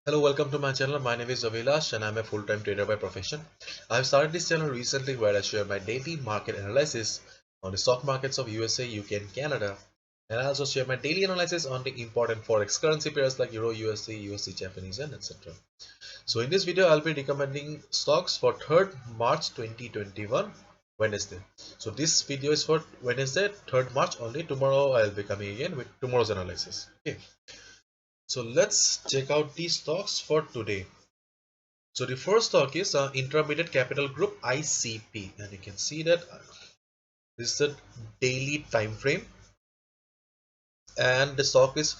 Hello, welcome to my channel. My name is Avilash and I'm a full-time trader by profession. I have started this channel recently where I share my daily market analysis on the stock markets of USA, UK and Canada. And I also share my daily analysis on the important Forex currency pairs like Euro, USD, Japanese and etc. So in this video, I'll be recommending stocks for 3rd March 2021, Wednesday. So this video is for Wednesday, 3rd March only. Tomorrow I'll be coming again with tomorrow's analysis. Okay. So let's check out the stocks for today. So the first stock is Intermediate Capital Group ICP, and you can see that this is the daily time frame, and the stock is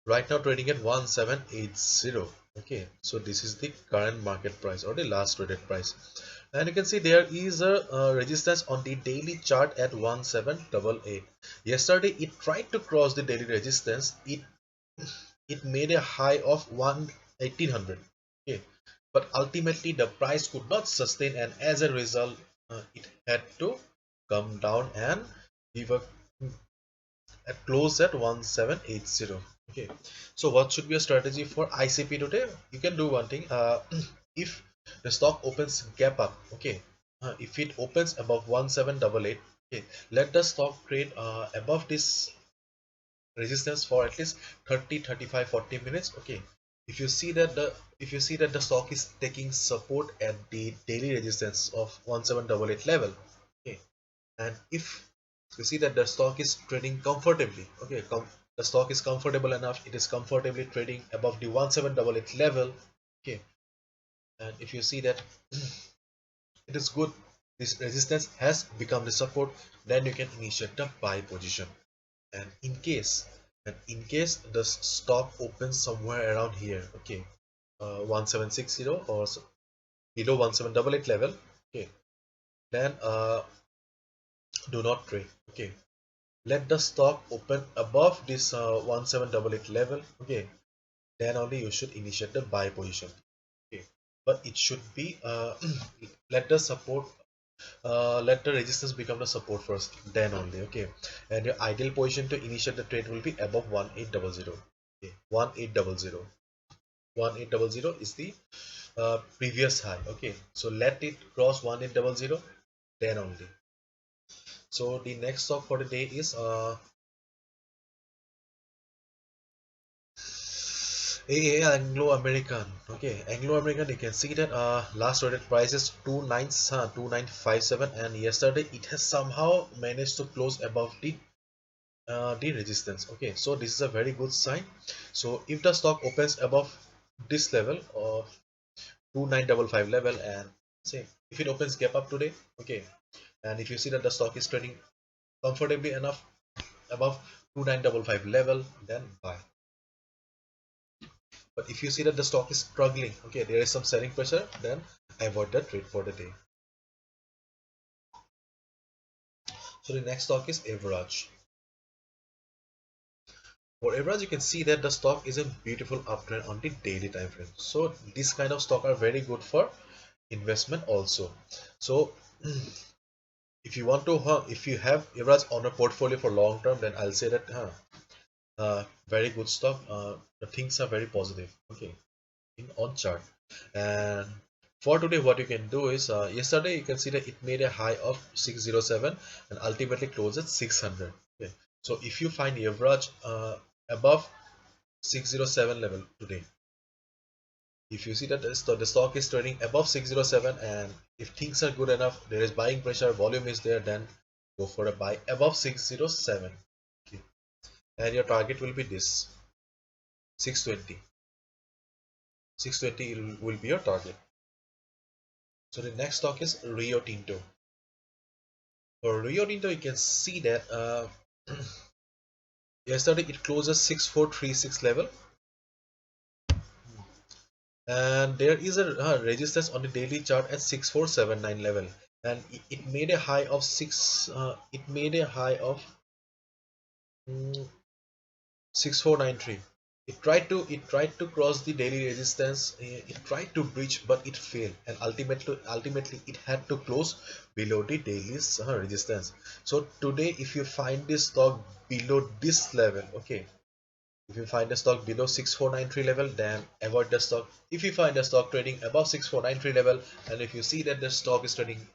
right now trading at 1780. Okay, so this is the current market price or the last traded price, and you can see there is a resistance on the daily chart at 1788. Yesterday it tried to cross the daily resistance. It made a high of 1800. Okay, but ultimately the price could not sustain, and as a result it had to come down and give a close at 1780. Okay, so what should be a strategy for ICP today? You can do one thing. If the stock opens gap up, okay, if it opens above 1788, okay, let the stock trade above this resistance for at least 30, 35, 40 minutes. Okay, if you see that the stock is taking support at the daily resistance of 1788 level, okay, and if you see that the stock is trading comfortably, okay, the stock is comfortable enough, it is comfortably trading above the 1788 level, okay, and if you see that it is good, this resistance has become the support, then you can initiate the buy position. And in case the stock opens somewhere around here, okay, 1760 or below 1788 level, okay, then do not trade. Okay, let the stock open above this 1788 level, okay, then only you should initiate the buy position. Okay, but it should be let the support let the resistance become the support first, then only. Okay, and your ideal position to initiate the trade will be above 1800. Okay, 1800 is the previous high. Okay, so let it cross 1800, then only. So the next stock for the day is Anglo American. Okay, Anglo American, you can see that last traded price is 2957, and yesterday it has somehow managed to close above the resistance. Okay, so this is a very good sign. So if the stock opens above this level of 2955 level, and say if it opens gap up today, okay, and if you see that the stock is trading comfortably enough above 2955 level, then buy. But if you see that the stock is struggling, okay, there is some selling pressure, then avoid that trade for the day. So the next stock is average. For average, you can see that the stock is a beautiful uptrend on the daily time frame. So this kind of stock are very good for investment also. So if you want to if you have average on a portfolio for long term, then I'll say that very good stock. The things are very positive. Okay, in on chart. And for today, what you can do is yesterday you can see that it made a high of 607 and ultimately closed at 600. Okay, so if you find the average above 607 level today, if you see that the stock is trading above 607, and if things are good enough, there is buying pressure, volume is there, then go for a buy above 607. Okay, and your target will be this 620. 620 will be your target. So the next stock is Rio Tinto. For Rio Tinto, you can see that yesterday it closes 6436 level, and there is a resistance on the daily chart at 6479 level, and it made a high of it made a high of 6493. It tried to cross the daily resistance. It tried to breach, but it failed, and ultimately it had to close below the daily resistance. So today, if you find this stock below this level, okay, If you find a stock below 6493 level, then avoid the stock. If you find a stock trading above 6493 level, and if you see that the stock is trading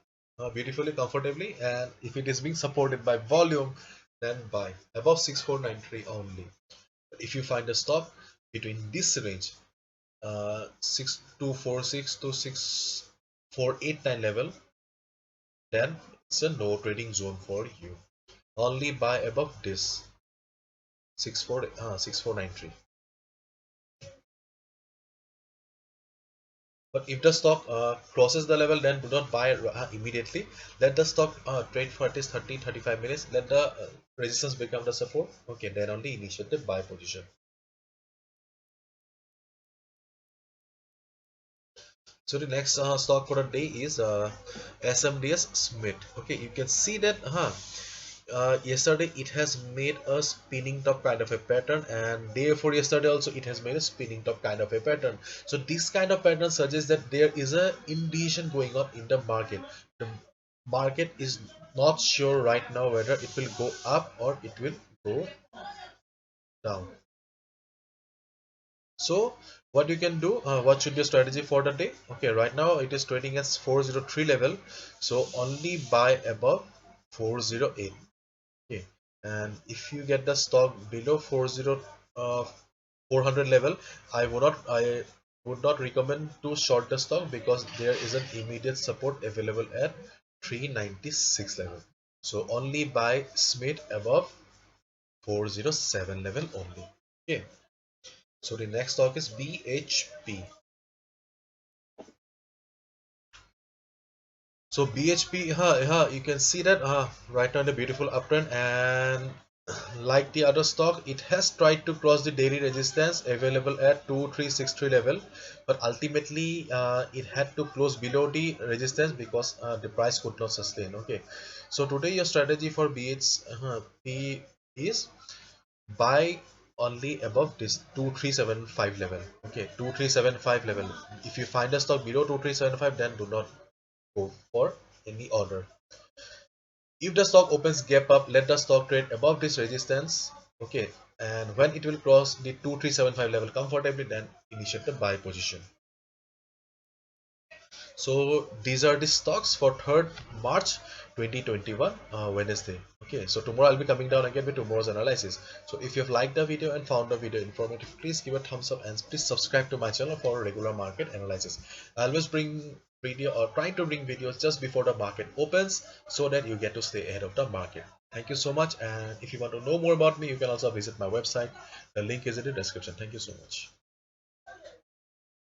beautifully, comfortably, and if it is being supported by volume, then buy above 6493 only. But if you find a stock between this range, 6246 to 6489 level, then it's a no trading zone for you. Only buy above this 6493. But if the stock crosses the level, then do not buy immediately. Let the stock trade for at least 30-35 minutes. Let the resistance become the support. Okay, then only initiate the buy position. So the next stock for the day is SMDS Smith. Okay, you can see that yesterday it has made a spinning top kind of a pattern, and day before yesterday also it has made a spinning top kind of a pattern. So this kind of pattern suggests that there is a indecision going on in the market. The market is not sure right now whether it will go up or it will go down. So what you can do, what should be your strategy for the day? Okay, right now it is trading at 403 level, so only buy above 408. Okay, and if you get the stock below 400 level, I would not recommend to short the stock, because there is an immediate support available at 396 level. So only buy Smith above 407 level only. Okay, so the next stock is BHP. So BHP, you can see that right now in a beautiful uptrend, and like the other stock, it has tried to cross the daily resistance available at 2363 level, but ultimately it had to close below the resistance because the price could not sustain. Okay, so today your strategy for BHP is buy only above this 2375 level. Okay, 2375 level. If you find a stock below 2375, then do not go for any order. If the stock opens gap up, let the stock trade above this resistance. Okay, and when it will cross the 2375 level comfortably, then initiate the buy position. So these are the stocks for 3rd March 2021, Wednesday. Okay, so tomorrow I'll be coming down again with tomorrow's analysis. So if you've liked the video and found the video informative, please give a thumbs up and please subscribe to my channel for regular market analysis. I always bring video or try to bring videos just before the market opens, so that you get to stay ahead of the market. Thank you so much, and if you want to know more about me, you can also visit my website. The link is in the description. Thank you so much.